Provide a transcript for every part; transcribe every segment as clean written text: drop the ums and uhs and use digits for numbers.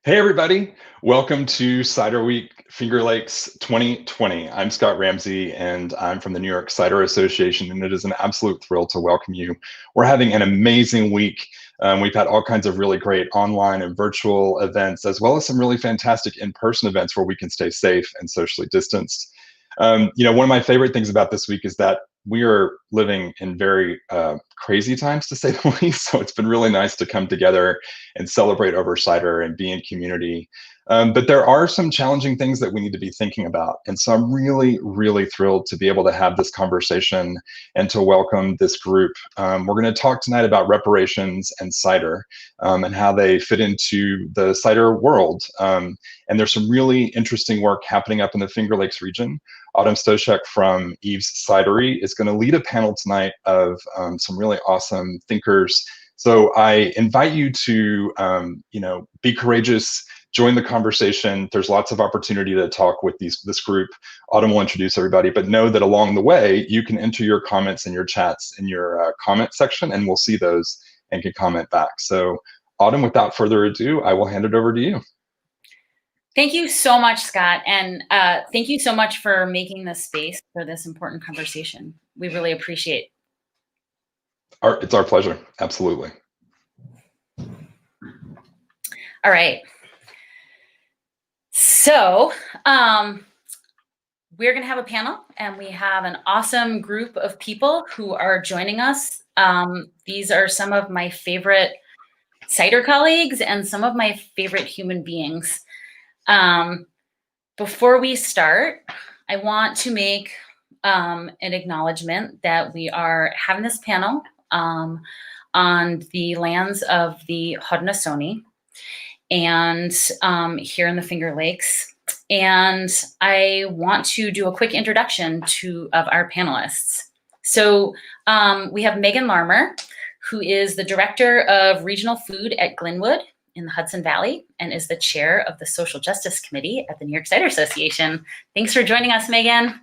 Hey, everybody. Welcome to Cider Week Finger Lakes 2020. I'm Scott Ramsey, and I'm from the New York Cider Association, and it is an absolute thrill to welcome you. We're having an amazing week. We've had all kinds of really great online and virtual events, as well as some really fantastic in-person events where we can stay safe and socially distanced. One of my favorite things about this week is that we are living in very crazy times, to say the least. So it's been really nice to come together and celebrate over cider and be in community. But there are some challenging things that we need to be thinking about. And so I'm really, really thrilled to be able to have this conversation and to welcome this group. We're going to talk tonight about reparations and cider and how they fit into the cider world. And there's some really interesting work happening up in the Finger Lakes region. Autumn Stoscheck from Eve's Cidery is going to lead a panel tonight of some really awesome thinkers. So I invite you to, be courageous, join the conversation. There's lots of opportunity to talk with this group. Autumn will introduce everybody, but know that along the way, you can enter your comments and your chats in your comment section, and we'll see those and can comment back. So Autumn, without further ado, I will hand it over to you. Thank you so much, Scott. And thank you so much for making this space for this important conversation. We really appreciate it. It's our pleasure. Absolutely. All right. So we're going to have a panel, and we have an awesome group of people who are joining us. These are some of my favorite cider colleagues and some of my favorite human beings. Before we start, I want to make an acknowledgement that we are having this panel on the lands of the Haudenosaunee and here in the Finger Lakes. And I want to do a quick introduction of our panelists. So we have Megan Larmer, who is the Director of Regional Food at Glenwood in the Hudson Valley and is the chair of the Social Justice Committee at the New York Cider Association. Thanks for joining us, Megan.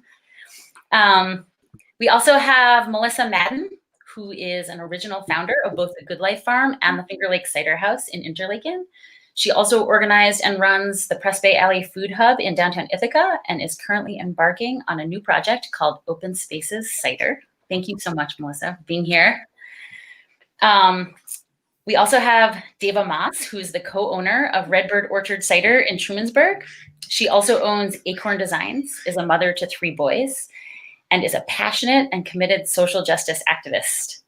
We also have Melissa Madden, who is an original founder of both the Good Life Farm and the Finger Lakes Cider House in Interlaken. She also organized and runs the Press Bay Alley Food Hub in downtown Ithaca and is currently embarking on a new project called Open Spaces Cider. Thank you so much, Melissa, for being here. We also have Deva Moss, who is the co-owner of Redbird Orchard Cider in Trumansburg. She also owns Acorn Designs, is a mother to 3 boys, and is a passionate and committed social justice activist.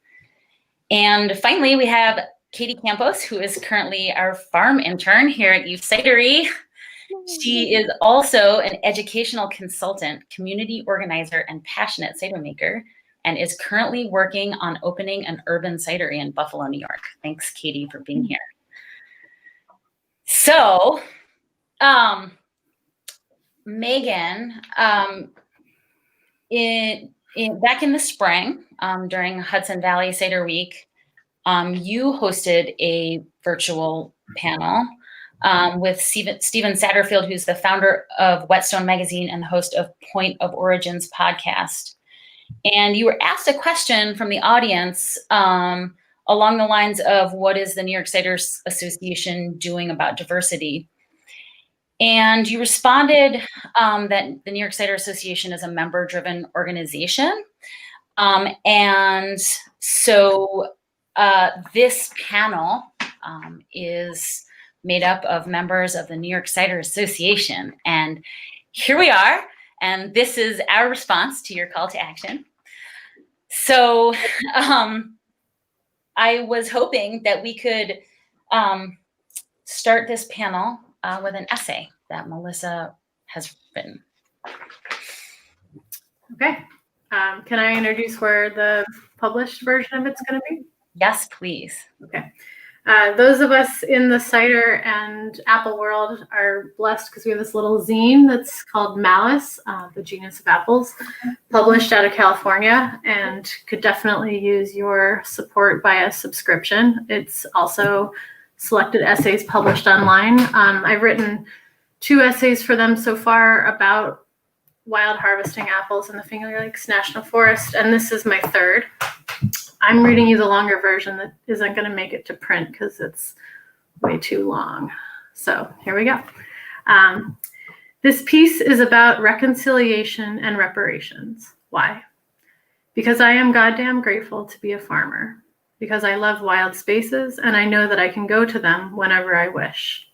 And finally, we have Katie Campos, who is currently our farm intern here at Eve's Cidery. She is also an educational consultant, community organizer, and passionate cider maker, and is currently working on opening an urban cidery in Buffalo, New York. Thanks, Katie, for being here. So, Megan, back in the spring, during Hudson Valley Cider Week, you hosted a virtual panel with Stephen Satterfield, who's the founder of Whetstone Magazine and the host of Point of Origins podcast. And you were asked a question from the audience along the lines of, what is the New York Cider Association doing about diversity? And you responded that the New York Cider Association is a member-driven organization. And so this panel is made up of members of the New York Cider Association. And here we are. And this is our response to your call to action. So I was hoping that we could start this panel with an essay that Melissa has written. Okay. Can I introduce where the published version of it's going to be? Yes, please. Okay. Those of us in the cider and apple world are blessed because we have this little zine that's called Malice, the genus of apples, published out of California, and could definitely use your support via subscription. It's also selected essays published online. I've written 2 essays for them so far about wild harvesting apples in the Finger Lakes National Forest, and this is my 3rd. I'm reading you the longer version that isn't going to make it to print because it's way too long. So here we go. This piece is about reconciliation and reparations. Why? Because I am goddamn grateful to be a farmer. Because I love wild spaces and I know that I can go to them whenever I wish.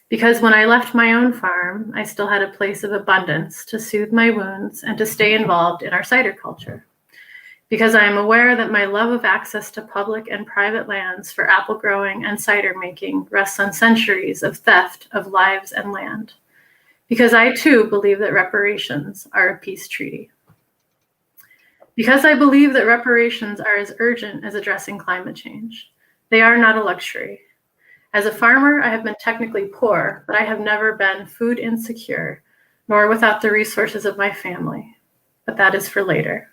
Because when I left my own farm, I still had a place of abundance to soothe my wounds and to stay involved in our cider culture. Because I am aware that my love of access to public and private lands for apple growing and cider making rests on centuries of theft of lives and land. Because I too believe that reparations are a peace treaty. Because I believe that reparations are as urgent as addressing climate change. They are not a luxury. As a farmer, I have been technically poor, but I have never been food insecure, nor without the resources of my family. But that is for later.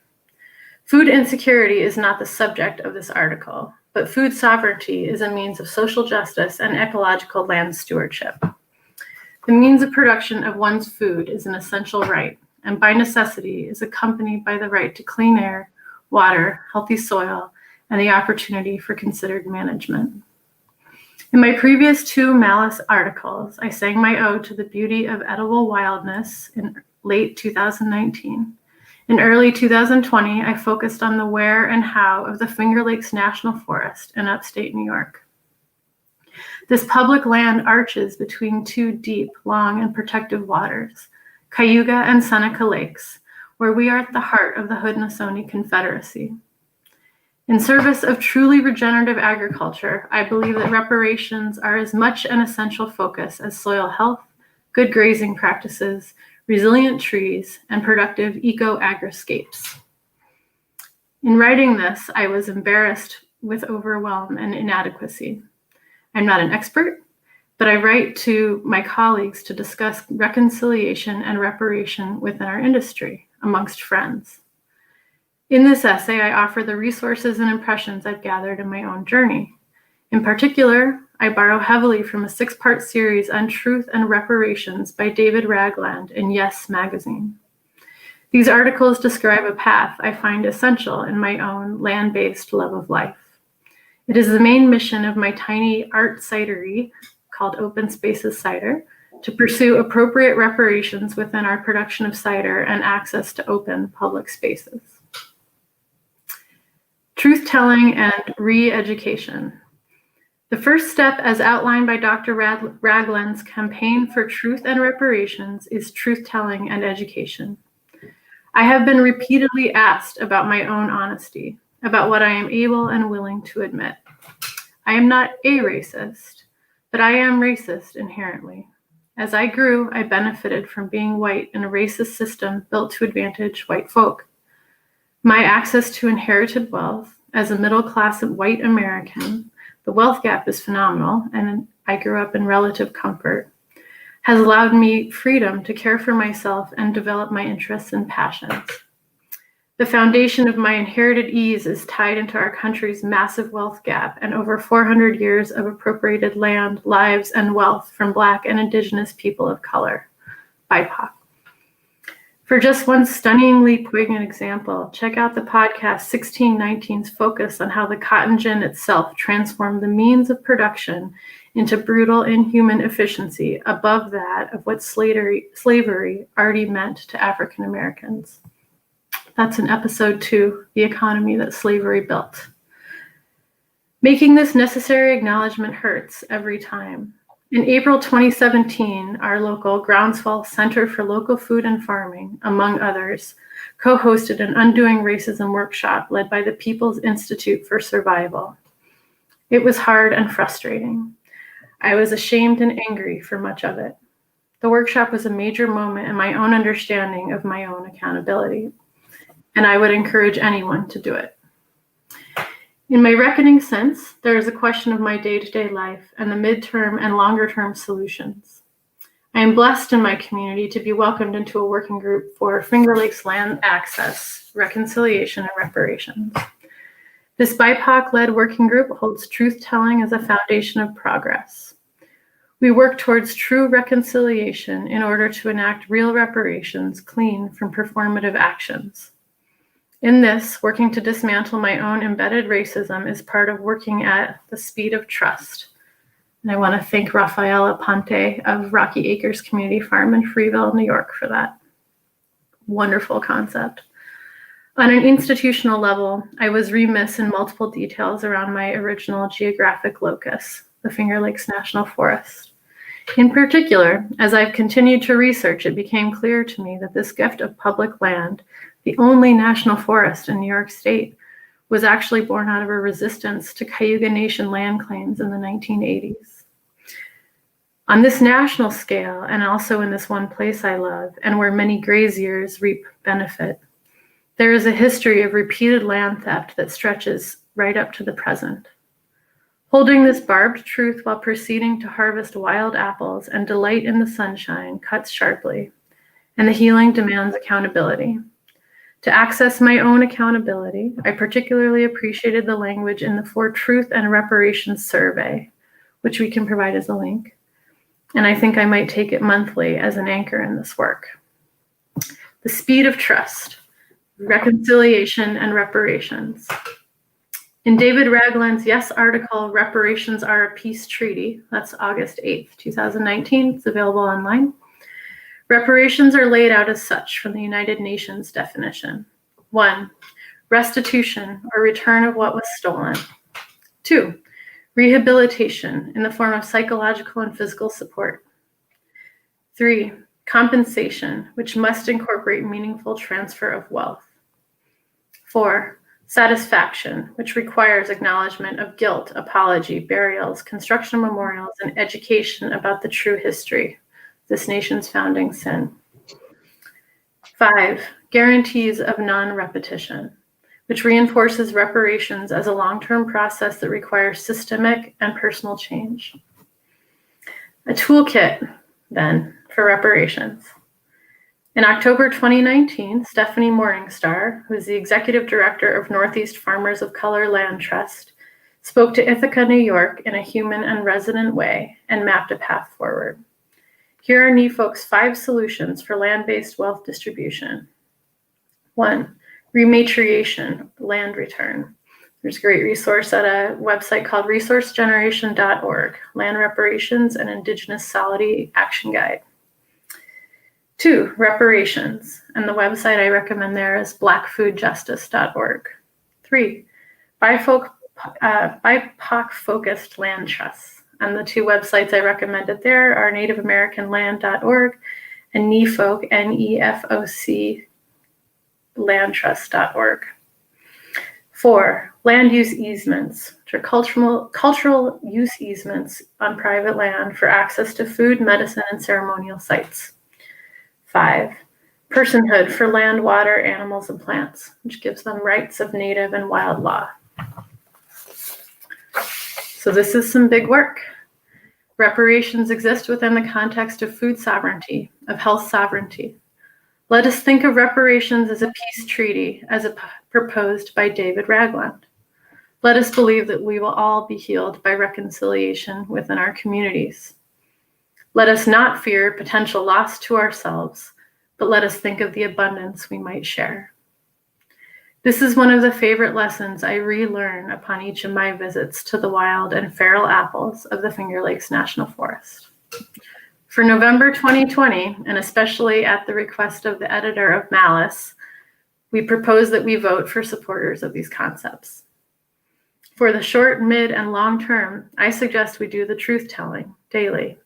Food insecurity is not the subject of this article, but food sovereignty is a means of social justice and ecological land stewardship. The means of production of one's food is an essential right, and by necessity is accompanied by the right to clean air, water, healthy soil, and the opportunity for considered management. In my previous 2 Malice articles, I sang my ode to the beauty of edible wildness in late 2019. In early 2020, I focused on the where and how of the Finger Lakes National Forest in upstate New York. This public land arches between 2 deep, long, and protective waters, Cayuga and Seneca Lakes, where we are at the heart of the Haudenosaunee Confederacy. In service of truly regenerative agriculture, I believe that reparations are as much an essential focus as soil health, good grazing practices, resilient trees, and productive eco-agriscapes. In writing this, I was embarrassed with overwhelm and inadequacy. I'm not an expert, but I write to my colleagues to discuss reconciliation and reparation within our industry, amongst friends. In this essay, I offer the resources and impressions I've gathered in my own journey. In particular, I borrow heavily from a 6-part series on truth and reparations by David Ragland in Yes magazine. These articles describe a path I find essential in my own land-based love of life. It is the main mission of my tiny art cidery called Open Spaces Cider to pursue appropriate reparations within our production of cider and access to open public spaces. Truth-telling and re-education. The first step, as outlined by Dr. Ragland's campaign for truth and reparations, is truth-telling and education. I have been repeatedly asked about my own honesty, about what I am able and willing to admit. I am not a racist, but I am racist inherently. As I grew, I benefited from being white in a racist system built to advantage white folk. My access to inherited wealth, as a middle-class white American, the wealth gap is phenomenal, and I grew up in relative comfort, has allowed me freedom to care for myself and develop my interests and passions. The foundation of my inherited ease is tied into our country's massive wealth gap and over 400 years of appropriated land, lives, and wealth from Black and Indigenous people of color, BIPOC. For just one stunningly poignant example, check out the podcast 1619's focus on how the cotton gin itself transformed the means of production into brutal, inhuman efficiency above that of what slavery already meant to African Americans. That's in episode 2, The Economy That Slavery Built. Making this necessary acknowledgement hurts every time. In April 2017, our local Groundswell Center for Local Food and Farming, among others, co-hosted an Undoing Racism workshop led by the People's Institute for Survival. It was hard and frustrating. I was ashamed and angry for much of it. The workshop was a major moment in my own understanding of my own accountability, and I would encourage anyone to do it. In my reckoning sense, there is a question of my day-to-day life and the midterm and longer-term solutions. I am blessed in my community to be welcomed into a working group for Finger Lakes land access, reconciliation, and reparations. This BIPOC-led working group holds truth-telling as a foundation of progress. We work towards true reconciliation in order to enact real reparations clean from performative actions. In this, working to dismantle my own embedded racism is part of working at the speed of trust. And I want to thank Rafaela Ponte of Rocky Acres Community Farm in Freeville, New York for that wonderful concept. On an institutional level, I was remiss in multiple details around my original geographic locus, the Finger Lakes National Forest. In particular, as I've continued to research, it became clear to me that this gift of public land, the only national forest in New York State, was actually born out of a resistance to Cayuga Nation land claims in the 1980s. On this national scale, and also in this one place I love, and where many graziers reap benefit, there is a history of repeated land theft that stretches right up to the present. Holding this barbed truth while proceeding to harvest wild apples and delight in the sunshine cuts sharply, and the healing demands accountability. To access my own accountability, I particularly appreciated the language in the For Truth and Reparations survey, which we can provide as a link. And I think I might take it monthly as an anchor in this work. The speed of trust, reconciliation, and reparations. In David Ragland's Yes article, Reparations Are a Peace Treaty, that's August 8th, 2019, it's available online. Reparations are laid out as such from the United Nations definition. 1, restitution or return of what was stolen. 2, rehabilitation in the form of psychological and physical support. 3, compensation, which must incorporate meaningful transfer of wealth. 4, satisfaction, which requires acknowledgement of guilt, apology, burials, construction of memorials, and education about the true history, this nation's founding sin. 5, guarantees of non-repetition, which reinforces reparations as a long-term process that requires systemic and personal change. A toolkit, then, for reparations. In October 2019, Stephanie Morningstar, who is the executive director of Northeast Farmers of Color Land Trust, spoke to Ithaca, New York in a human and resonant way and mapped a path forward. Here are NEFOC's 5 solutions for land-based wealth distribution. 1, rematriation, land return. There's a great resource at a website called resourcegeneration.org, Land Reparations and Indigenous Solidarity Action Guide. 2, reparations, and the website I recommend there is blackfoodjustice.org. 3, BIPOC-focused land trusts, and the 2 websites I recommended there are nativeamericanland.org and NEFOC, N-E-F-O-C, landtrust.org. 4, land use easements, which are cultural use easements on private land for access to food, medicine, and ceremonial sites. 5, personhood for land, water, animals, and plants, which gives them rights of native and wild law. So this is some big work. Reparations exist within the context of food sovereignty, of health sovereignty. Let us think of reparations as a peace treaty, as proposed by David Ragland. Let us believe that we will all be healed by reconciliation within our communities. Let us not fear potential loss to ourselves, but let us think of the abundance we might share. This is one of the favorite lessons I relearn upon each of my visits to the wild and feral apples of the Finger Lakes National Forest. For November 2020, and especially at the request of the editor of Malice, we propose that we vote for supporters of these concepts. For the short, mid, and long term, I suggest we do the truth-telling daily.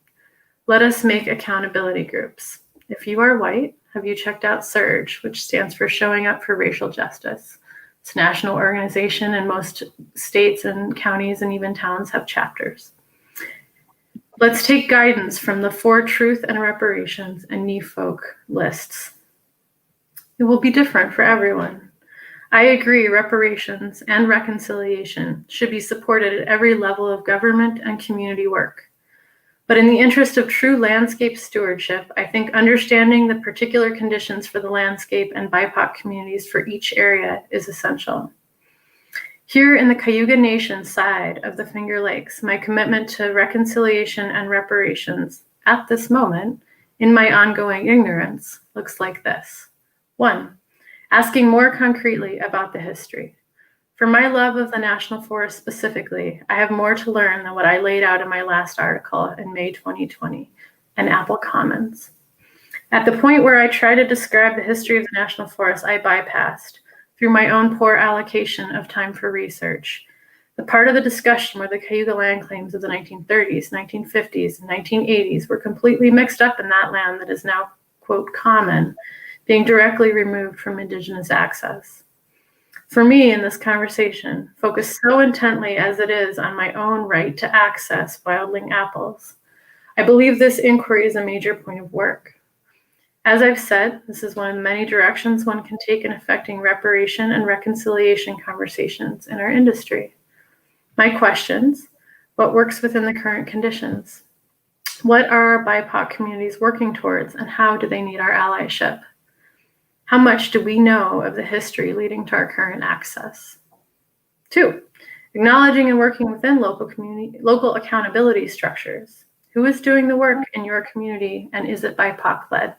Let us make accountability groups. If you are white, have you checked out SURGE, which stands for Showing Up for Racial Justice? It's a national organization, and most states and counties and even towns have chapters. Let's take guidance from the For Truth and Reparations and NEFOC lists. It will be different for everyone. I agree reparations and reconciliation should be supported at every level of government and community work. But in the interest of true landscape stewardship, I think understanding the particular conditions for the landscape and BIPOC communities for each area is essential. Here in the Cayuga Nation side of the Finger Lakes, my commitment to reconciliation and reparations at this moment, in my ongoing ignorance, looks like this. 1, asking more concretely about the history. For my love of the National Forest specifically, I have more to learn than what I laid out in my last article in May 2020 in Apple Commons. At the point where I try to describe the history of the National Forest, I bypassed, through my own poor allocation of time for research, the part of the discussion where the Cayuga land claims of the 1930s, 1950s, and 1980s were completely mixed up in that land that is now, quote, common, being directly removed from Indigenous access. For me, in this conversation, focused so intently as it is on my own right to access wildling apples, I believe this inquiry is a major point of work. As I've said, this is one of the many directions one can take in affecting reparation and reconciliation conversations in our industry. My questions: what works within the current conditions? What are our BIPOC communities working towards, and how do they need our allyship? How much do we know of the history leading to our current access? 2, acknowledging and working within local accountability structures. Who is doing the work in your community, and is it BIPOC-led?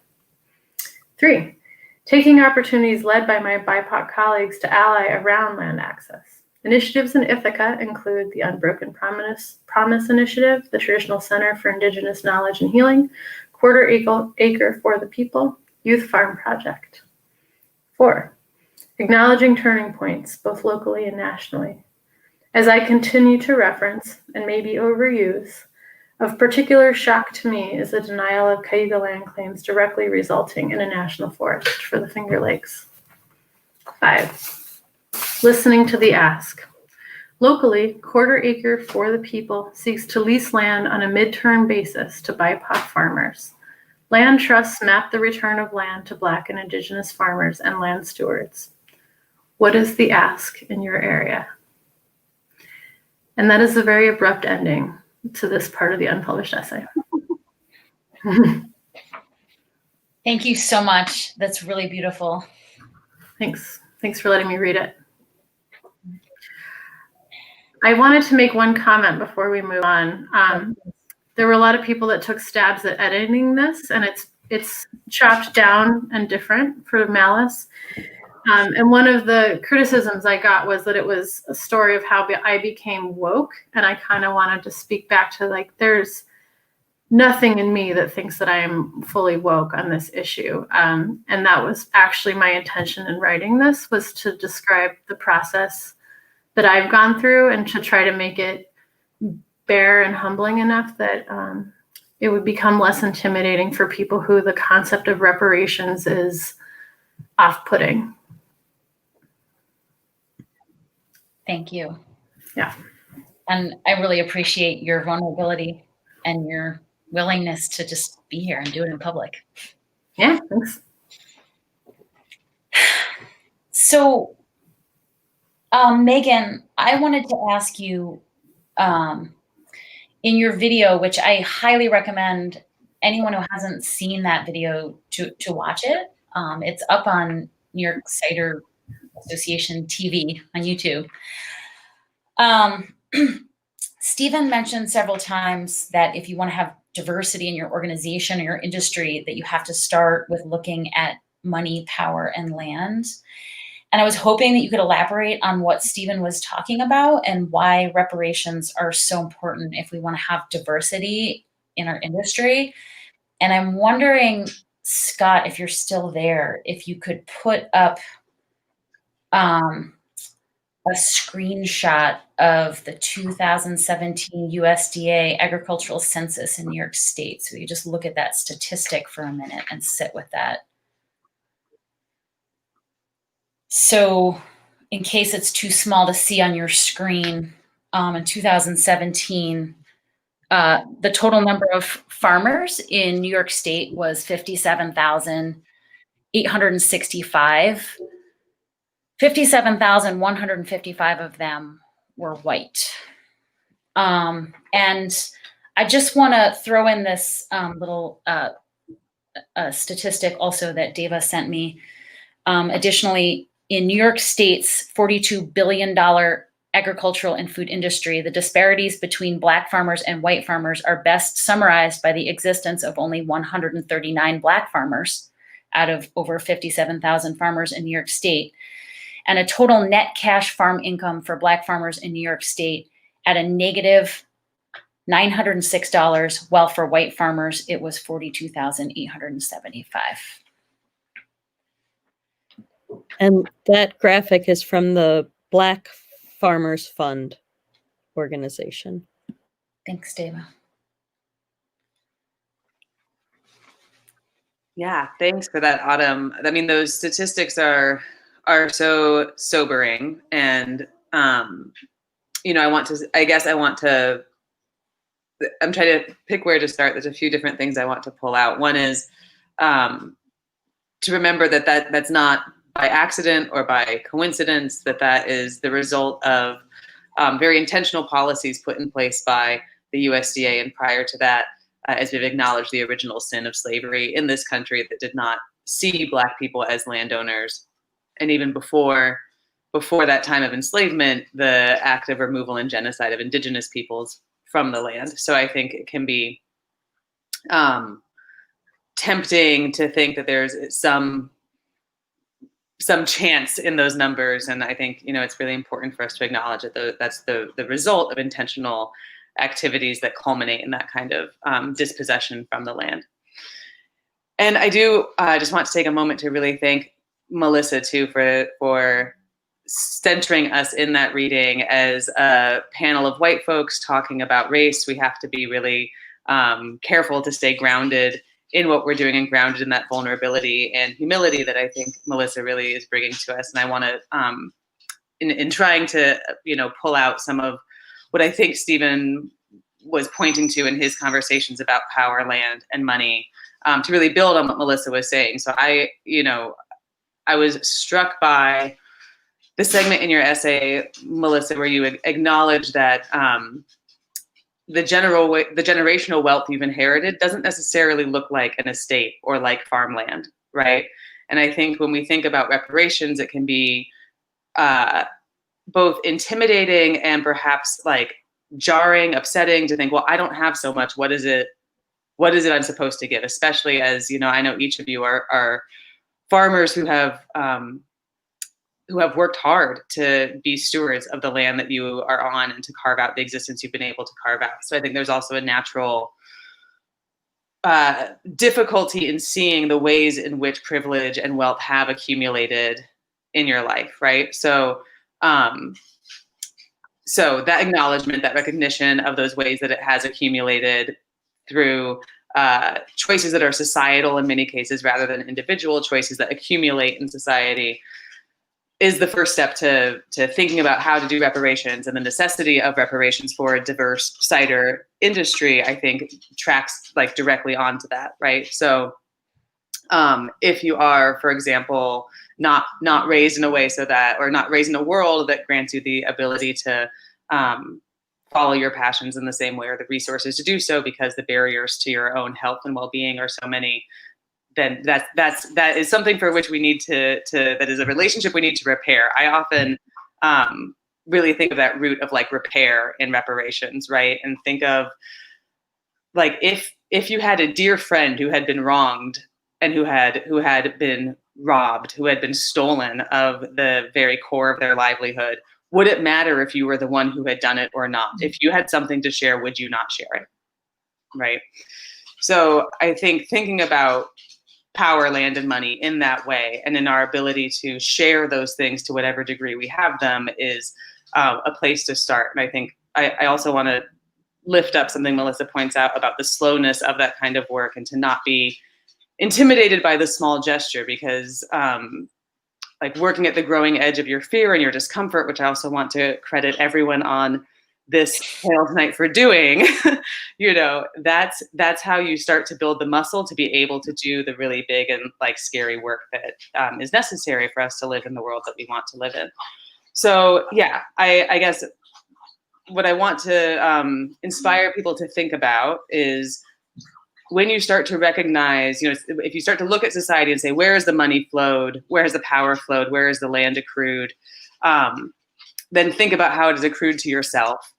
3, taking opportunities led by my BIPOC colleagues to ally around land access. Initiatives in Ithaca include the Unbroken Promise Initiative, the Traditional Center for Indigenous Knowledge and Healing, Quarter Acre for the People, Youth Farm Project. 4, acknowledging turning points, both locally and nationally. As I continue to reference, and maybe overuse, of particular shock to me is the denial of Cayuga land claims directly resulting in a national forest for the Finger Lakes. 5, listening to the ask. Locally, Quarter Acre for the People seeks to lease land on a midterm basis to BIPOC farmers. Land trusts map the return of land to Black and Indigenous farmers and land stewards. What is the ask in your area? And that is a very abrupt ending to this part of the unpublished essay. Thank you so much. That's really beautiful. Thanks. Thanks for letting me read it. I wanted to make one comment before we move on. There were a lot of people that took stabs at editing this, and it's chopped down and different for Malice. And one of the criticisms I got was that it was a story of how I became woke, and I kind of wanted to speak back to, like, there's nothing in me that thinks that I am fully woke on this issue. And that was actually my intention in writing this, was to describe the process that I've gone through and to try to make it bare and humbling enough that it would become less intimidating for people who the concept of reparations is off-putting. Thank you. Yeah. And I really appreciate your vulnerability and your willingness to just be here and do it in public. Yeah, thanks. So, Megan, I wanted to ask you, in your video, which I highly recommend anyone who hasn't seen that video to watch it. It's up on New York Cider Association TV on YouTube. Stephen mentioned several times that if you want to have diversity in your organization or your industry, that you have to start with looking at money, power, and land. And I was hoping that you could elaborate on what Stephen was talking about and why reparations are so important if we want to have diversity in our industry. And I'm wondering, Scott, if you're still there, if you could put up a screenshot of the 2017 USDA agricultural census in New York State. So you just look at that statistic for a minute and sit with that. So in case it's too small to see on your screen, in 2017, the total number of farmers in New York State was 57,865. 57,155 of them were white. And I just want to throw in this little statistic also that Deva sent me. Additionally, in New York State's $42 billion agricultural and food industry, the disparities between Black farmers and white farmers are best summarized by the existence of only 139 Black farmers out of over 57,000 farmers in New York State. and a total net cash farm income for Black farmers in New York State at a negative $906, while for white farmers, it was $42,875. And that graphic is from the Black Farmers Fund organization. Thanks, Dava. Yeah, thanks for that, Autumn. I mean, those statistics are so sobering, and you know, I'm trying to pick where to start. There's a few different things I want to pull out. One is to remember that's not by accident or by coincidence, that is the result of very intentional policies put in place by the USDA, and prior to that, as we've acknowledged, the original sin of slavery in this country that did not see Black people as landowners. And even before that time of enslavement, the active removal and genocide of indigenous peoples from the land. So I think it can be tempting to think that there's some chance in those numbers. And I think, you know, it's really important for us to acknowledge that that's the result of intentional activities that culminate in that kind of dispossession from the land. And I do just want to take a moment to really thank Melissa too for centering us in that reading as a panel of white folks talking about race. We have to be really careful to stay grounded in what we're doing and grounded in that vulnerability and humility that I think Melissa really is bringing to us. And I want to, in trying to, you know, pull out some of what I think Stephen was pointing to in his conversations about power, land, and money, to really build on what Melissa was saying. So I was struck by the segment in your essay, Melissa, where you acknowledge that the generational wealth you've inherited doesn't necessarily look like an estate or like farmland, right? And I think when we think about reparations, it can be both intimidating and perhaps like jarring, upsetting to think, well, I don't have so much. What is it I'm supposed to give? Especially as, you know, I know each of you are farmers who have worked hard to be stewards of the land that you are on and to carve out the existence you've been able to carve out. So I think there's also a natural difficulty in seeing the ways in which privilege and wealth have accumulated in your life, right? So that acknowledgement, that recognition of those ways that it has accumulated through choices that are societal in many cases rather than individual choices that accumulate in society is the first step to thinking about how to do reparations, and the necessity of reparations for a diverse cider industry, I think, tracks like directly onto that, right? So if you are, for example, not raised in a way so that, or not raised in a world that grants you the ability to follow your passions in the same way or the resources to do so because the barriers to your own health and well-being are so many, then that is something for which we need to that is a relationship we need to repair. I often really think of that root of like repair and reparations, right? And think of like if you had a dear friend who had been wronged and who had been robbed, who had been stolen of the very core of their livelihood, would it matter if you were the one who had done it or not? If you had something to share, would you not share it? Right? So I think thinking about power, land, and money in that way, and in our ability to share those things to whatever degree we have them, is a place to start. And I think I also want to lift up something Melissa points out about the slowness of that kind of work, and to not be intimidated by the small gesture, because like working at the growing edge of your fear and your discomfort, which I also want to credit everyone on this panel tonight for doing, you know, that's how you start to build the muscle to be able to do the really big and like scary work that is necessary for us to live in the world that we want to live in. So yeah, I guess what I want to inspire people to think about is when you start to recognize, you know, if you start to look at society and say, where has the money flowed? Where has the power flowed? Where is the land accrued? Then think about how it is accrued to yourself.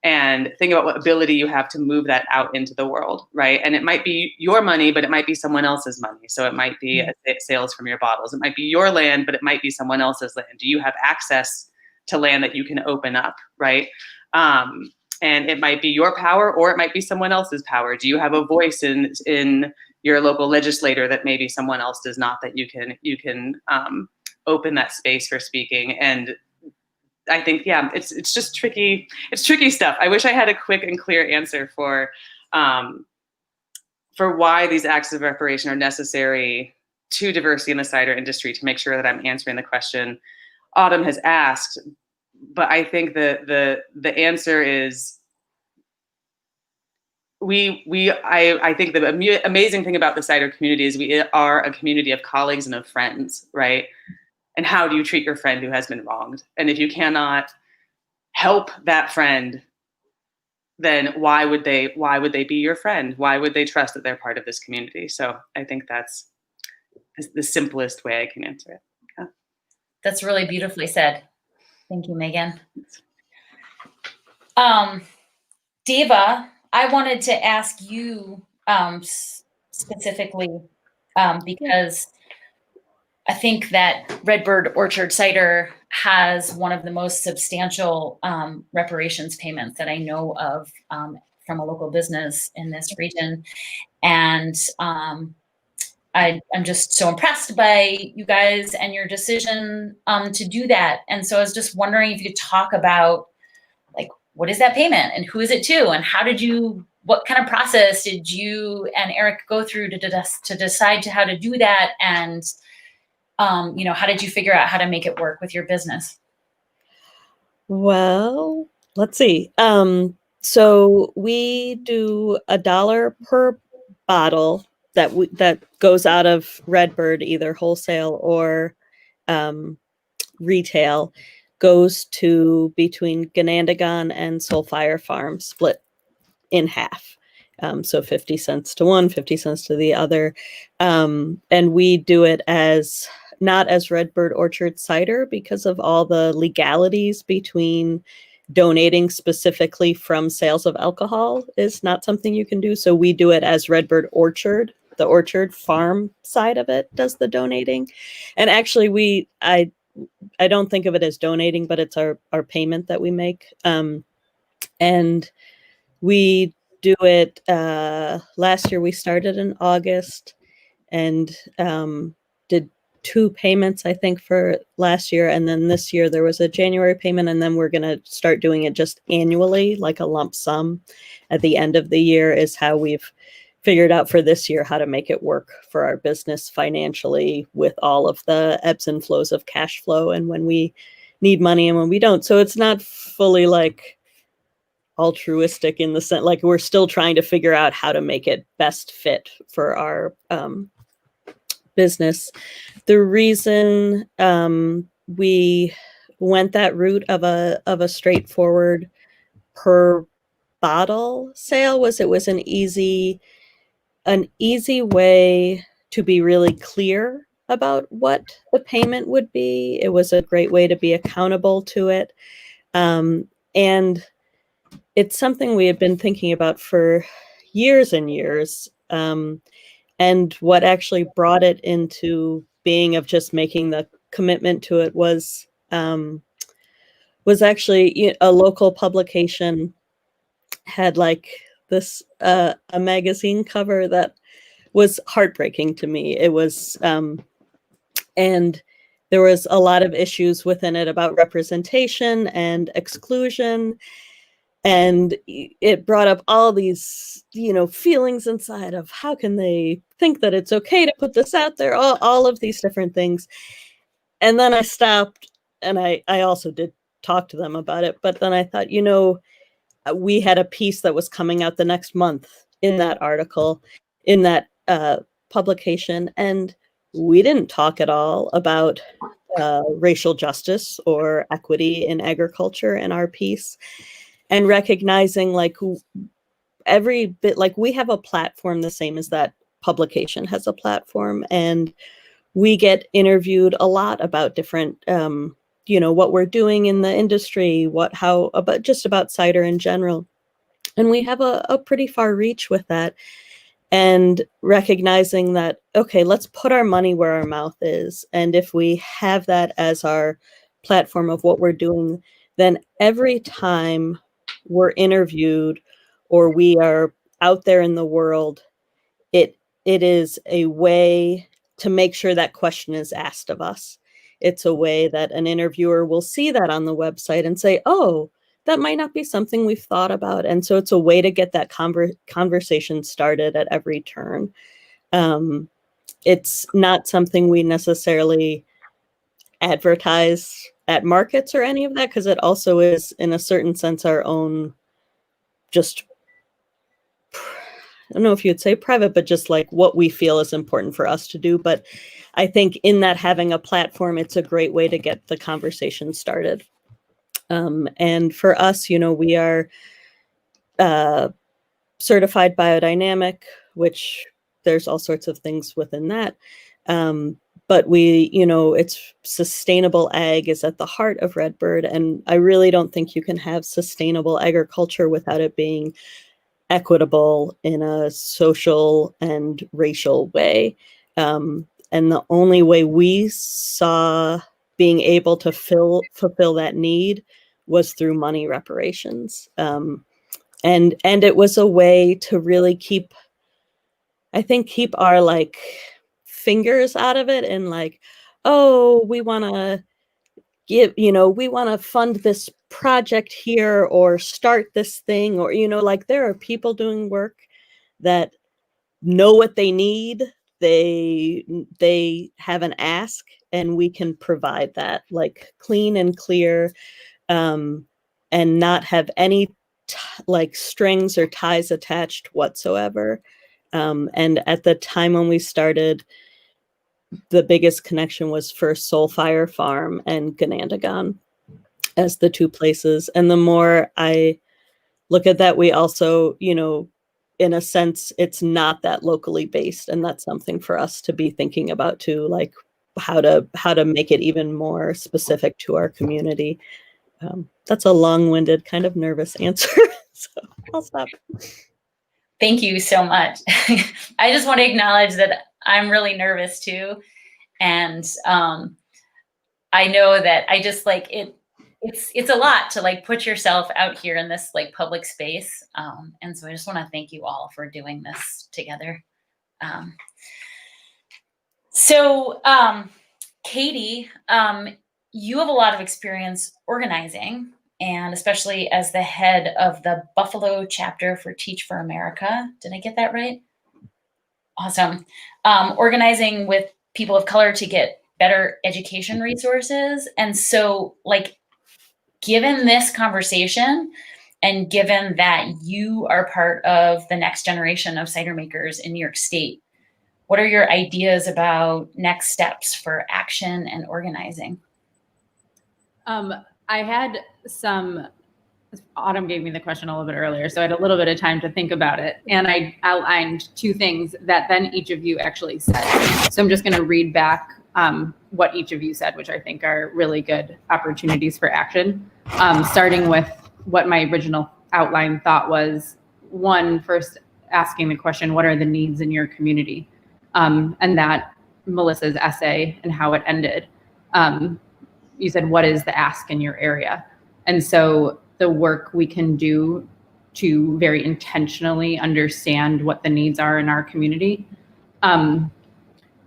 and think about what ability you have to move that out into the world, right? And it might be your money, but it might be someone else's money. So it might be sales from your bottles. It might be your land, but it might be someone else's land. Do you have access to land that you can open up, right? And it might be your power, or it might be someone else's power. Do you have a voice in your local legislator that maybe someone else does not, that you can open that space for speaking? And I think, it's just tricky. It's tricky stuff. I wish I had a quick and clear answer for why these acts of reparation are necessary to diversity in the cider industry, to make sure that I'm answering the question Autumn has asked. But I think the answer is I think the amazing thing about the cider community is we are a community of colleagues and of friends, right? And how do you treat your friend who has been wronged? And if you cannot help that friend, then why would they be your friend? Why would they trust that they're part of this community? So I think that's the simplest way I can answer it. Yeah. That's really beautifully said. Thank you, Megan. Diva, I wanted to ask you specifically because I think that Redbird Orchard Cider has one of the most substantial reparations payments that I know of from a local business in this region. And I'm just so impressed by you guys and your decision to do that. And so I was just wondering if you could talk about, like, what is that payment and who is it to, and what kind of process did you and Eric go through to decide how to do that? And, how did you figure out how to make it work with your business? Well, let's see. So we do $1 per bottle that goes out of Redbird, either wholesale or retail, goes to between Ganandagan and Soulfire Farm, split in half. So 50 cents to one, 50 cents to the other. And we do it not as Redbird Orchard Cider because of all the legalities between donating specifically from sales of alcohol is not something you can do. So we do it as Redbird Orchard. The orchard farm side of it does the donating. And actually I don't think of it as donating, but it's our payment that we make. And we do it, last year we started in August and did 2 payments, I think, for last year. And then this year there was a January payment, and then we're going to start doing it just annually, like a lump sum at the end of the year is how we've figured out for this year how to make it work for our business financially with all of the ebbs and flows of cash flow and when we need money and when we don't. So it's not fully like altruistic in the sense, like we're still trying to figure out how to make it best fit for our business. The reason we went that route of a straightforward per bottle sale was it was an easy way to be really clear about what the payment would be. It was a great way to be accountable to it. And it's something we had been thinking about for years and years. And what actually brought it into being of just making the commitment to it was actually a local publication had like this a magazine cover that was heartbreaking to me. It was and there was a lot of issues within it about representation and exclusion, and it brought up all these feelings inside of how can they think that it's okay to put this out there, all of these different things. And then I stopped and I also did talk to them about it, but then I thought, we had a piece that was coming out the next month in that article, in that publication, and we didn't talk at all about racial justice or equity in agriculture in our piece, and recognizing like every bit, like we have a platform the same as that publication has a platform, and we get interviewed a lot about different what we're doing in the industry, about cider in general. And we have a pretty far reach with that, and recognizing that, okay, let's put our money where our mouth is. And if we have that as our platform of what we're doing, then every time we're interviewed or we are out there in the world, it is a way to make sure that question is asked of us. It's a way that an interviewer will see that on the website and say, oh, that might not be something we've thought about. And so it's a way to get that conversation started at every turn. It's not something we necessarily advertise at markets or any of that, because it also is, in a certain sense, our own, just, I don't know if you'd say private, but just like what we feel is important for us to do. But I think in that, having a platform, it's a great way to get the conversation started. And for us, we are certified biodynamic, which there's all sorts of things within that. But it's sustainable ag is at the heart of Redbird. And I really don't think you can have sustainable agriculture without it being equitable in a social and racial way. And the only way we saw being able to fulfill that need was through money reparations. And it was a way to really keep our fingers out of it, and we want to fund this project here or start this thing, or, there are people doing work that know what they need. They have an ask, and we can provide that clean and clear, and not have any strings or ties attached whatsoever. And at the time when we started, the biggest connection was for Soulfire Farm and Ganandagan as the two places. And the more I look at that, we also, in a sense, it's not that locally based. And that's something for us to be thinking about too, how to make it even more specific to our community. That's a long-winded, kind of nervous answer. So I'll stop. Thank you so much. I just want to acknowledge that I'm really nervous too. And I know that I just it's a lot to put yourself out here in this public space. And so I just want to thank you all for doing this together. So Katie, you have a lot of experience organizing, and especially as the head of the Buffalo chapter for Teach for America. Did I get that right? Awesome. Organizing with people of color to get better education resources. And so given this conversation, and given that you are part of the next generation of cider makers in New York State, what are your ideas about next steps for action and organizing? I had Autumn gave me the question a little bit earlier, so I had a little bit of time to think about it. And I outlined two things that then each of you actually said. So I'm just going to read back what each of you said, which I think are really good opportunities for action. Starting with what my original outline thought was, one, first asking the question, what are the needs in your community? And that Melissa's essay and how it ended. You said, what is the ask in your area? And so the work we can do to very intentionally understand what the needs are in our community. And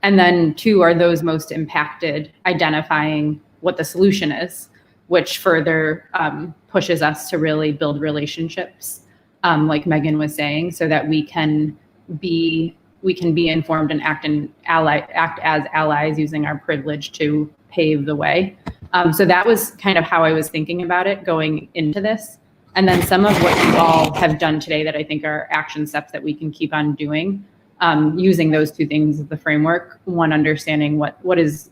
then two, are those most impacted, identifying what the solution is, which further pushes us to really build relationships, like Megan was saying, so that we can be informed and act as allies using our privilege to pave the way. So that was kind of how I was thinking about it going into this. And then some of what you all have done today that I think are action steps that we can keep on doing, using those two things as the framework. One, understanding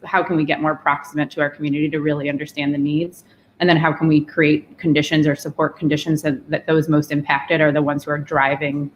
how can we get more proximate to our community to really understand the needs? And then how can we create conditions or support conditions that those most impacted are the ones who are driving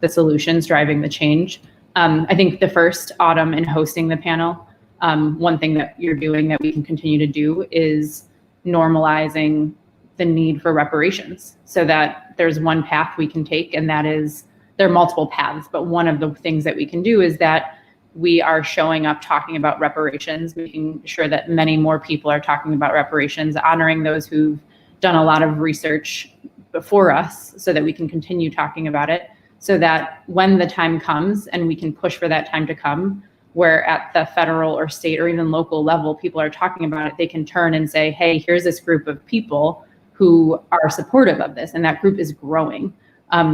the solutions, driving the change. I think the first, Autumn, in hosting the panel, one thing that you're doing that we can continue to do is normalizing the need for reparations, so that there's one path we can take, and that is, there are multiple paths, but one of the things that we can do is that we are showing up talking about reparations, making sure that many more people are talking about reparations, honoring those who've done a lot of research before us so that we can continue talking about it, so that when the time comes, and we can push for that time to come, where at the federal or state or even local level, people are talking about it, they can turn and say, hey, here's this group of people who are supportive of this, and that group is growing.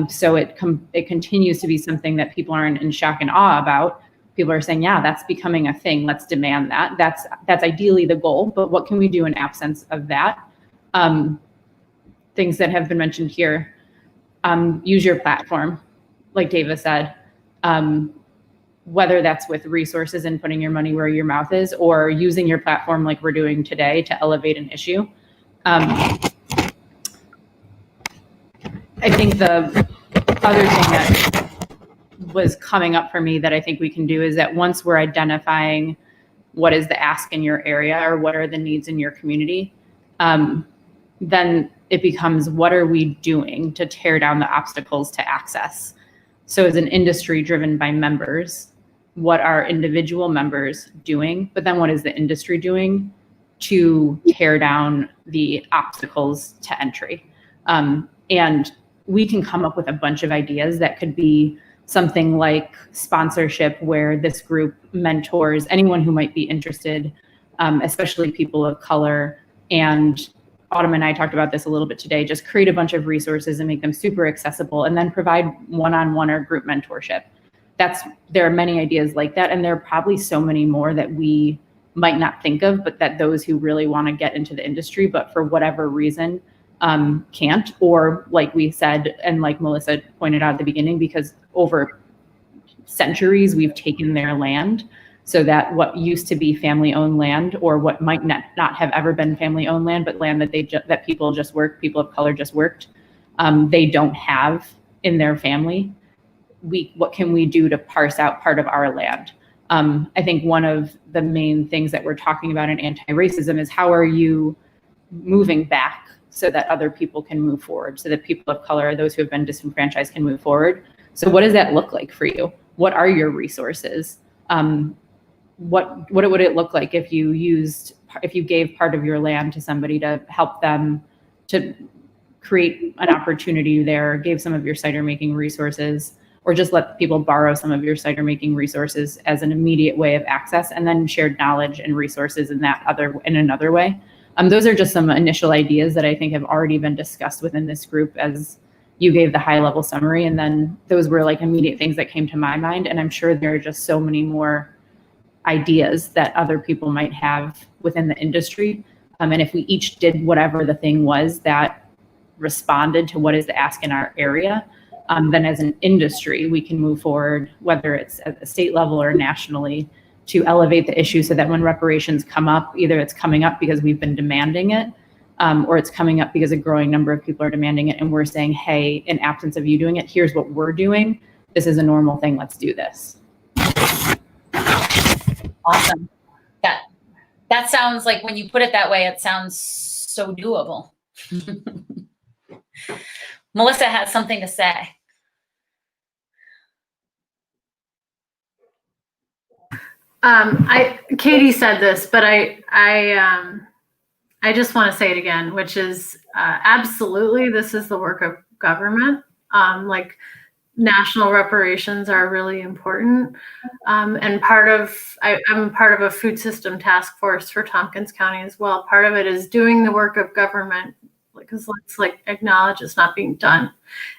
So it continues to be something that people aren't in shock and awe about. People are saying, yeah, that's becoming a thing. Let's demand that. That's ideally the goal, but what can we do in absence of that? Things that have been mentioned here, use your platform, like Dava said, whether that's with resources and putting your money where your mouth is, or using your platform like we're doing today to elevate an issue. I think the other thing that was coming up for me that I think we can do is that once we're identifying what is the ask in your area or what are the needs in your community, then it becomes, what are we doing to tear down the obstacles to access? So as an industry driven by members, what are individual members doing? But then what is the industry doing to tear down the obstacles to entry? And we can come up with a bunch of ideas that could be something like sponsorship, where this group mentors anyone who might be interested, especially people of color. And Autumn and I talked about this a little bit today, just create a bunch of resources and make them super accessible, and then provide one-on-one or group mentorship. There are many ideas like that, and there are probably so many more that we might not think of, but that those who really want to get into the industry, but for whatever reason, can't, or like we said, and like Melissa pointed out at the beginning, because over centuries we've taken their land, so that what used to be family-owned land, or what might not have ever been family-owned land, but land that that people of color just worked, they don't have in their family. What can we do to parse out part of our land? I think one of the main things that we're talking about in anti-racism is, how are you moving back so that other people can move forward, so that people of color, those who have been disenfranchised, can move forward? So what does that look like for you? What are your resources? What would it look like if you gave part of your land to somebody to help them to create an opportunity there, gave some of your cider making resources, or just let people borrow some of your cider making resources as an immediate way of access, and then shared knowledge and resources in another way? Those are just some initial ideas that I think have already been discussed within this group, as you gave the high level summary, and then those were like immediate things that came to my mind. And I'm sure there are just so many more ideas that other people might have within the industry. And if we each did whatever the thing was that responded to what is the ask in our area, then as an industry, we can move forward, whether it's at the state level or nationally, to elevate the issue, so that when reparations come up, either it's coming up because we've been demanding it, or it's coming up because a growing number of people are demanding it, and we're saying, hey, in absence of you doing it, here's what we're doing. This is a normal thing. Let's do this. Awesome. That sounds like, when you put it that way, it sounds so doable. Melissa has something to say. Katie said this, but I just want to say it again, which is absolutely, this is the work of government. Like, national reparations are really important. And I'm part of a food system task force for Tompkins County as well. Part of it is doing the work of government, because let's acknowledge it's not being done.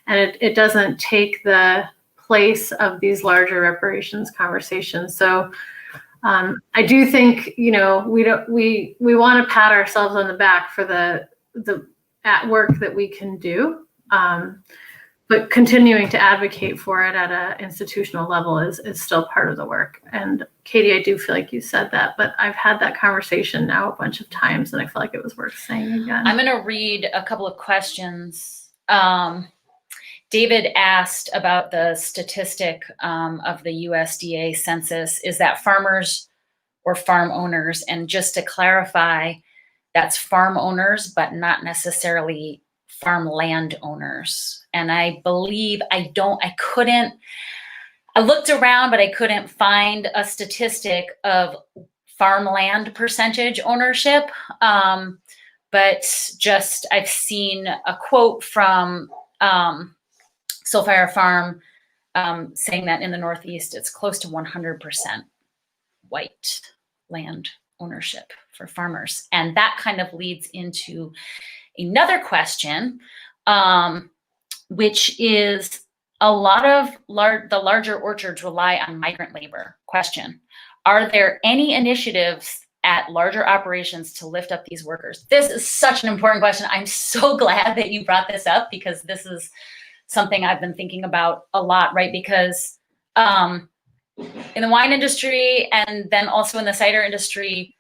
And it doesn't take the place of these larger reparations conversations. So I do think, we want to pat ourselves on the back for the work that we can do, but continuing to advocate for it at an institutional level is still part of the work. And Katie, I do feel like you said that, but I've had that conversation now a bunch of times, and I feel like it was worth saying again. I'm going to read a couple of questions. David asked about the statistic of the USDA census. Is that farmers or farm owners? And just to clarify, that's farm owners, but not necessarily farmland owners. And I believe I looked around, but I couldn't find a statistic of farmland percentage ownership. But just I've seen a quote from Soulfire Farm saying that in the Northeast, it's close to 100% white land ownership for farmers. And that kind of leads into another question, which is a lot of the larger orchards rely on migrant labor. Question: are there any initiatives at larger operations to lift up these workers? This is such an important question. I'm so glad that you brought this up, because this is something I've been thinking about a lot, right? Because in the wine industry and then also in the cider industry,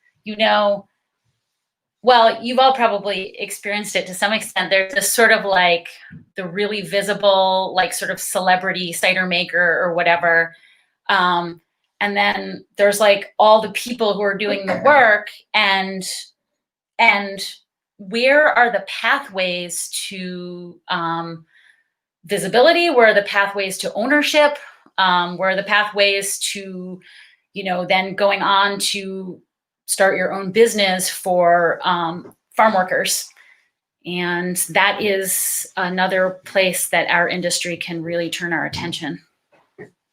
well, you've all probably experienced it to some extent. There's this sort of like the really visible, like sort of celebrity cider maker or whatever. And then there's like all the people who are doing the work, and where are the pathways to visibility? Where are the pathways to ownership? Where are the pathways to, then going on to start your own business for farm workers? And that is another place that our industry can really turn our attention.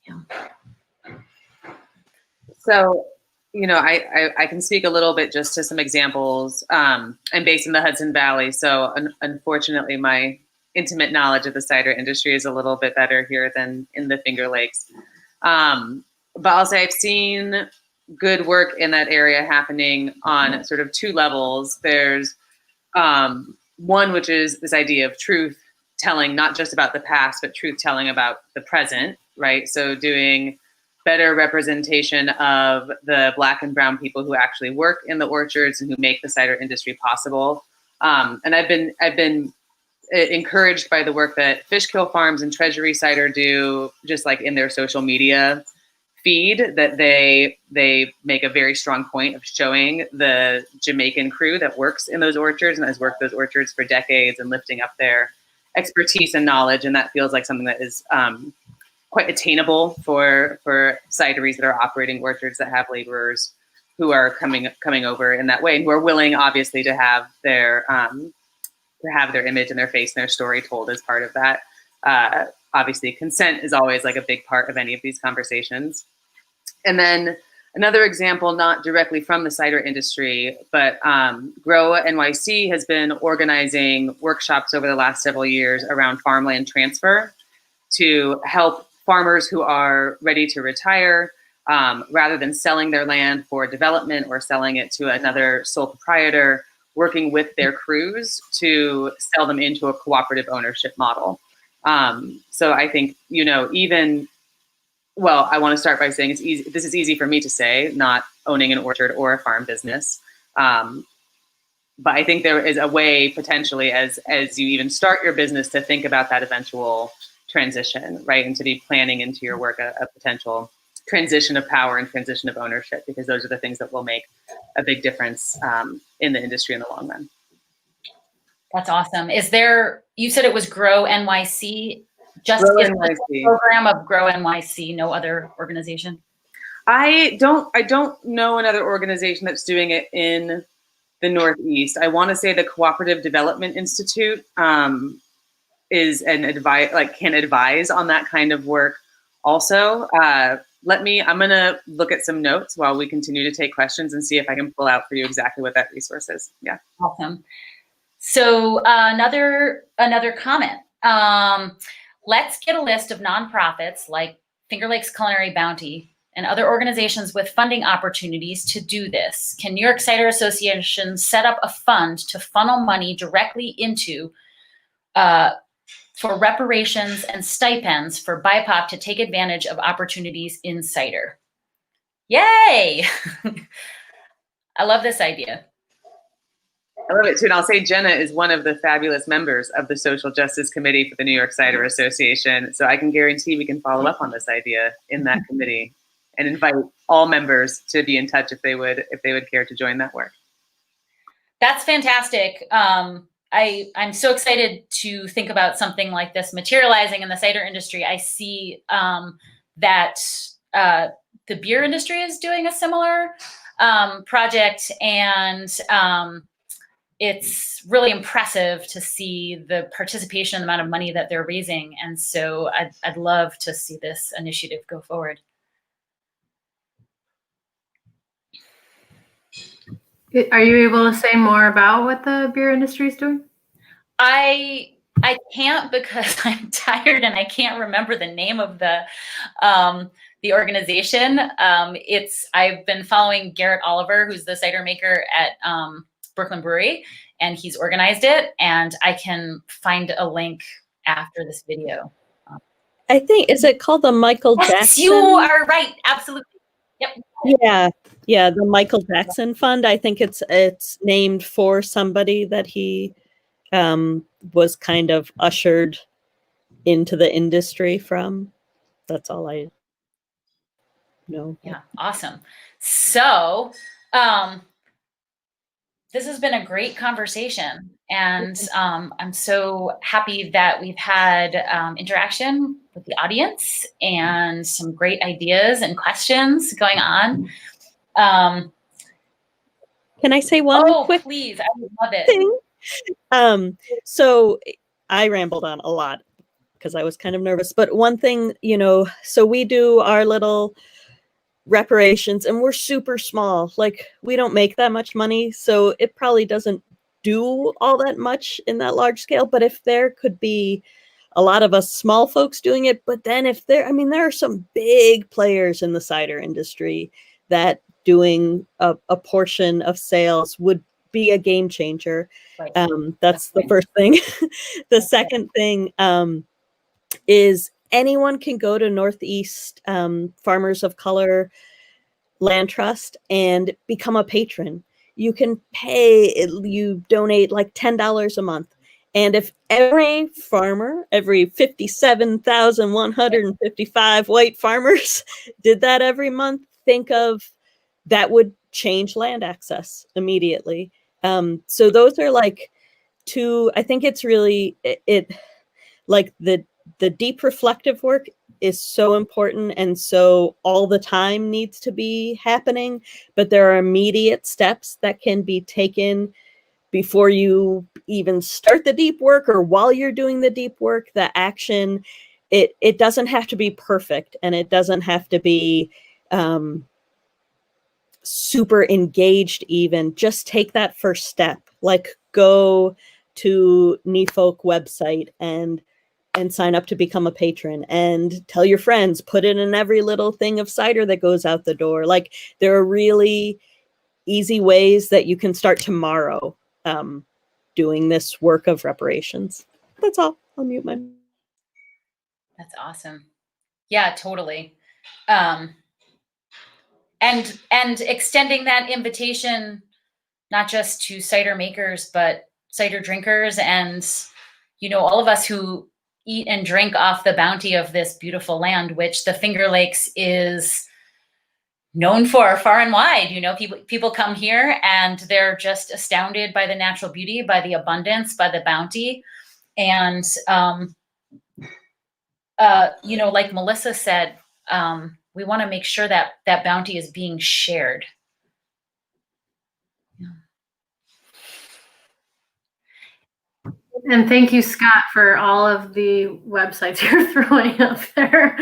Yeah. So, I can speak a little bit just to some examples. I'm based in the Hudson Valley, so unfortunately my intimate knowledge of the cider industry is a little bit better here than in the Finger Lakes. But I'll say I've seen good work in that area happening on sort of two levels. There's one, which is this idea of truth telling, not just about the past, but truth telling about the present, right? So doing better representation of the Black and brown people who actually work in the orchards and who make the cider industry possible. And I've been encouraged by the work that Fishkill Farms and Treasury Cider do, just like in their social media feed, that they make a very strong point of showing the Jamaican crew that works in those orchards and has worked those orchards for decades and lifting up their expertise and knowledge. And that feels like something that is quite attainable for cideries that are operating orchards that have laborers who are coming over in that way, and who are willing, obviously, to have their image and their face and their story told as part of that. Obviously, consent is always like a big part of any of these conversations. And then another example, not directly from the cider industry, but Grow NYC has been organizing workshops over the last several years around farmland transfer to help farmers who are ready to retire, rather than selling their land for development or selling it to another sole proprietor, working with their crews to sell them into a cooperative ownership model. So I think, I want to start by saying this is easy for me to say, not owning an orchard or a farm business. But I think there is a way potentially as you even start your business to think about that eventual transition, right? And to be planning into your work a potential transition of power and transition of ownership, because those are the things that will make a big difference in the industry in the long run. That's awesome. You said it was Grow NYC, just Grow is NYC. The program of Grow NYC, no other organization? I don't know another organization that's doing it in the Northeast. I want to say the Cooperative Development Institute is can advise on that kind of work also. I'm going to look at some notes while we continue to take questions and see if I can pull out for you exactly what that resource is. Yeah. Awesome. So another comment. Let's get a list of nonprofits like Finger Lakes Culinary Bounty and other organizations with funding opportunities to do this. Can New York Cider Association set up a fund to funnel money directly into for reparations and stipends for BIPOC to take advantage of opportunities in cider? Yay! I love this idea. I love it too. And I'll say Jenna is one of the fabulous members of the Social Justice Committee for the New York Cider Association. So I can guarantee we can follow up on this idea in that committee and invite all members to be in touch if they would care to join that work. That's fantastic. I'm so excited to think about something like this materializing in the cider industry. I see that the beer industry is doing a similar project, and it's really impressive to see the participation and the amount of money that they're raising. And so I'd love to see this initiative go forward. Are you able to say more about what the beer industry is doing? I can't, because I'm tired and I can't remember the name of the organization. I've been following Garrett Oliver, who's the cider maker at Brooklyn Brewery, and he's organized it. And I can find a link after this video. I think, is it called the Michael Yes, Jackson? you are right. Absolutely. Yep. Yeah, the Michael Jackson Fund. I think it's named for somebody that he was kind of ushered into the industry from. That's all I know. Yeah, awesome. So this has been a great conversation, and I'm so happy that we've had interaction with the audience and some great ideas and questions going on. Can I say one quick please, I would love it. thing? So I rambled on a lot because I was kind of nervous, but one thing, so we do our little reparations and we're super small. Like, we don't make that much money, so it probably doesn't do all that much in that large scale. But if there could be a lot of us small folks doing it, but then if there are some big players in the cider industry that doing a portion of sales would be a game changer. Right. That's the first thing. The second thing is anyone can go to Northeast Farmers of Color Land Trust and become a patron. You can you donate like $10 a month. And if every farmer, every 57,155 white farmers did that every month, that would change land access immediately. So those are like two, I think it's really, like the deep reflective work is so important, and so all the time needs to be happening, but there are immediate steps that can be taken before you even start the deep work or while you're doing the deep work. The action, it doesn't have to be perfect, and it doesn't have to be super engaged even. Just take that first step, like go to NEFOC website and sign up to become a patron, and tell your friends, put it in every little thing of cider that goes out the door. Like, there are really easy ways that you can start tomorrow doing this work of reparations. That's all. I'll mute my. That's awesome. Yeah, totally. And extending that invitation, not just to cider makers, but cider drinkers, and all of us who eat and drink off the bounty of this beautiful land, which the Finger Lakes is known for far and wide. People come here and they're just astounded by the natural beauty, by the abundance, by the bounty. And, like Melissa said, we want to make sure that that bounty is being shared. And thank you, Scott, for all of the websites you're throwing up there.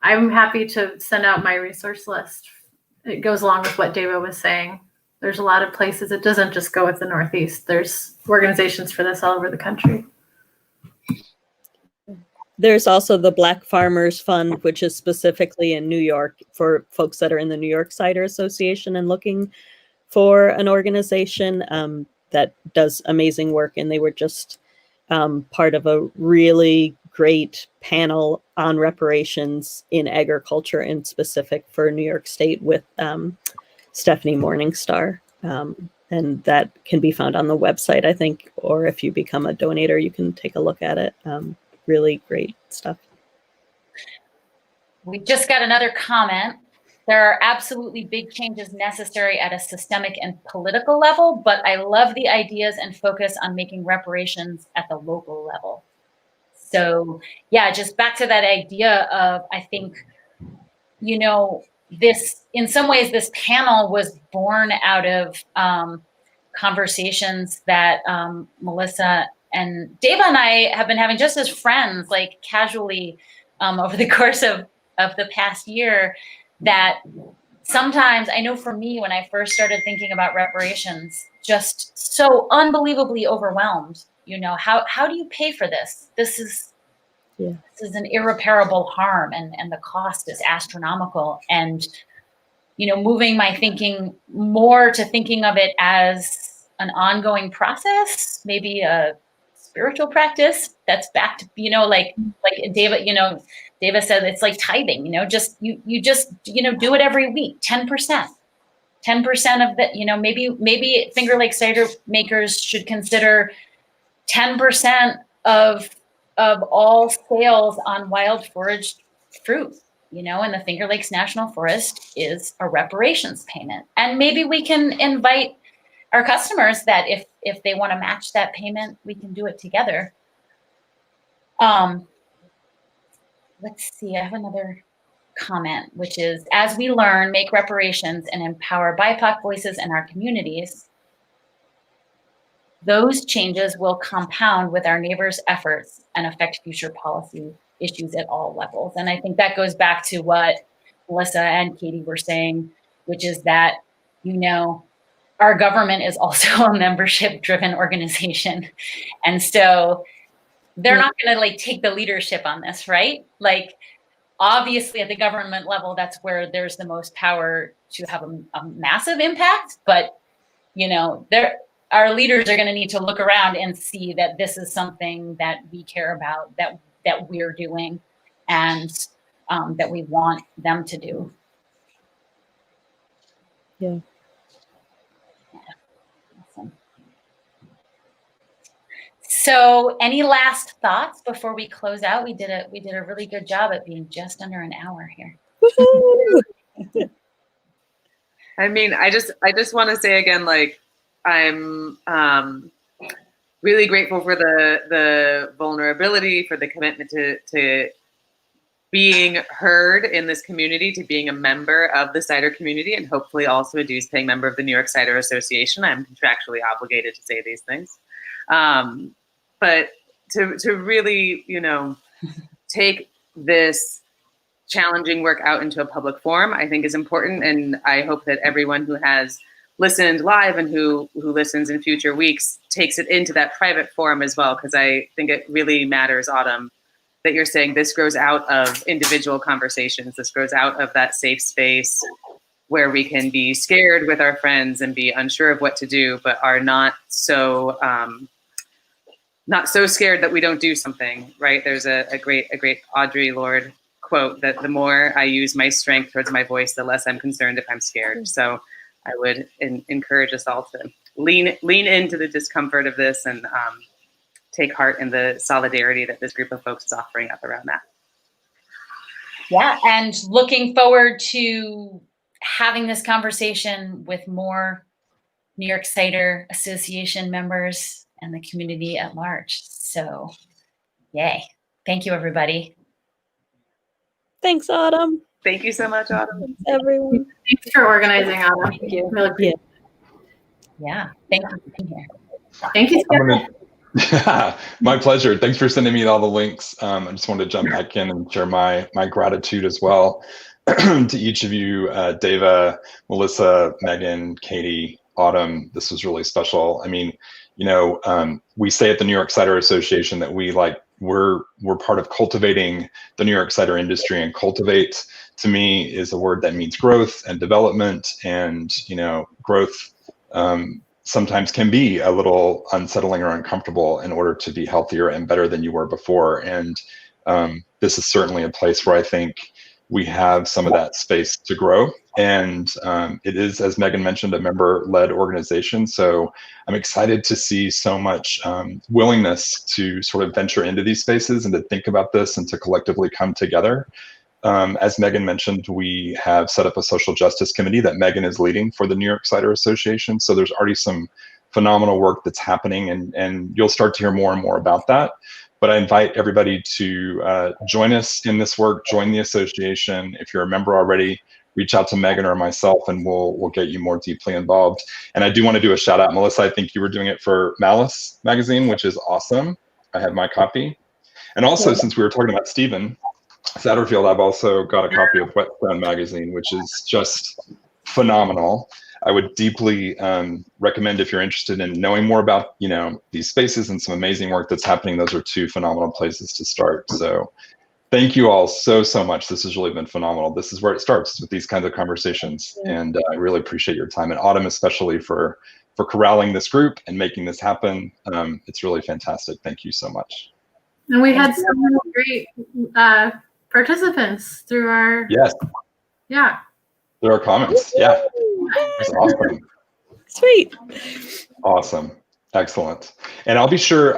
I'm happy to send out my resource list. It goes along with what David was saying. There's a lot of places. It doesn't just go with the Northeast. There's organizations for this all over the country. There's also the Black Farmers Fund, which is specifically in New York for folks that are in the New York Cider Association and looking for an organization that does amazing work. And they were just part of a really great panel on reparations in agriculture, in specific for New York State, with Stephanie Morningstar. And that can be found on the website, I think, or if you become a donator, you can take a look at it. Really great stuff. We just got another comment. there are absolutely big changes necessary at a systemic and political level, but I love the ideas and focus on making reparations at the local level. So yeah, just back to that idea of, I think, you know, this, in some ways, this panel was born out of conversations that Melissa and Deva and I have been having just as friends, like casually over the course of the past year, that sometimes, I know for me, when I first started thinking about reparations, just so unbelievably overwhelmed, you know, how do you pay for this? This is an irreparable harm, and the cost is astronomical. And, you know, moving my thinking more to thinking of it as an ongoing process, maybe a spiritual practice that's back to, you know, like David, you know, David said, it's like tithing, you know, just, you just, you know, do it every week, 10%. 10% of the, you know, maybe Finger Lakes cider makers should consider 10% of all sales on wild foraged fruit, you know, and the Finger Lakes National Forest is a reparations payment. And maybe we can invite our customers that if they want to match that payment, we can do it together. Let's see, I have another comment, which is, as we learn, make reparations, and empower BIPOC voices in our communities, those changes will compound with our neighbors' efforts and affect future policy issues at all levels. And I think that goes back to what Melissa and Katie were saying, which is that, you know, our government is also a membership-driven organization. And so they're not going to like take the leadership on this, right? Like, obviously at the government level, that's where there's the most power to have a massive impact. But, you know, our leaders are going to need to look around and see that this is something that we care about, that we're doing, and that we want them to do. Yeah. Awesome. So, any last thoughts before we close out? We did a really good job at being just under an hour here. I mean, I just want to say again, like, I'm really grateful for the vulnerability, for the commitment to being heard in this community, to being a member of the cider community, and hopefully also a dues-paying member of the New York Cider Association. I'm contractually obligated to say these things. But to really, you know, take this challenging work out into a public forum, I think is important. And I hope that everyone who has listened live and who listens in future weeks takes it into that private forum as well, because I think it really matters, Autumn, that you're saying this grows out of individual conversations. This grows out of that safe space where we can be scared with our friends and be unsure of what to do, but are not so scared that we don't do something, right? There's a great Audre Lorde quote that the more I use my strength towards my voice, the less I'm concerned if I'm scared. So I would encourage us all to lean into the discomfort of this and take heart in the solidarity that this group of folks is offering up around that. Yeah, and looking forward to having this conversation with more New York Cider Association members and the community at large. So, yay. Thank you, everybody. Thanks, Autumn. Thank you so much, Autumn. Thanks, everyone. Thanks for organizing, Autumn. Thank you. Really appreciate it. Yeah, thank you for being here. Thank you. Yeah, my pleasure. Thanks for sending me all the links. I just wanted to jump back in and share my gratitude as well to each of you, Deva, Melissa, Megan, Katie, Autumn. This was really special. I mean, you know, we say at the New York Cider Association that we're part of cultivating the New York cider industry, and cultivate to me is a word that means growth and development. And, you know, growth sometimes can be a little unsettling or uncomfortable in order to be healthier and better than you were before. And this is certainly a place where I think we have some of that space to grow. And it is, as Megan mentioned, a member-led organization. So I'm excited to see so much willingness to sort of venture into these spaces and to think about this and to collectively come together. As Megan mentioned, we have set up a social justice committee that Megan is leading for the New York Cider Association. So there's already some phenomenal work that's happening, and you'll start to hear more and more about that. But I invite everybody to join us in this work, join the association. If you're a member already, reach out to Megan or myself, and we'll get you more deeply involved. And I do want to do a shout out. Melissa, I think you were doing it for Malice magazine, which is awesome. I have my copy. And also, since we were talking about Stephen Satterfield, I've also got a copy of Whetstone magazine, which is just phenomenal. I would deeply recommend, if you're interested in knowing more about, these spaces and some amazing work that's happening, those are two phenomenal places to start. So thank you all so much. This has really been phenomenal. This is where it starts, with these kinds of conversations. And I really appreciate your time, and Autumn especially for corralling this group and making this happen. It's really fantastic. Thank you so much. And we had so many great participants through our There are comments. Yeah, it's awesome. Sweet. Awesome. Excellent. And I'll be sure,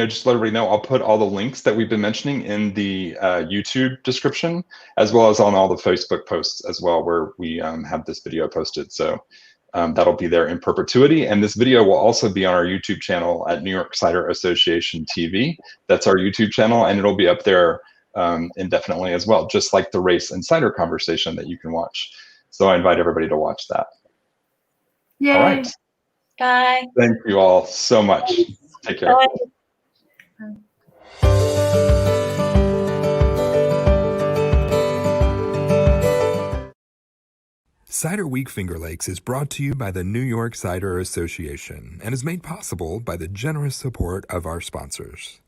just let everybody know, I'll put all the links that we've been mentioning in the YouTube description, as well as on all the Facebook posts as well, where we have this video posted. So that'll be there in perpetuity. And this video will also be on our YouTube channel at New York Cider Association TV. That's our YouTube channel, and it'll be up there indefinitely as well, just like the race and cider conversation that you can watch. So I invite everybody to watch that. Yay. All right. Bye. Thank you all so much. Take care. Bye. Cider Week Finger Lakes is brought to you by the New York Cider Association and is made possible by the generous support of our sponsors.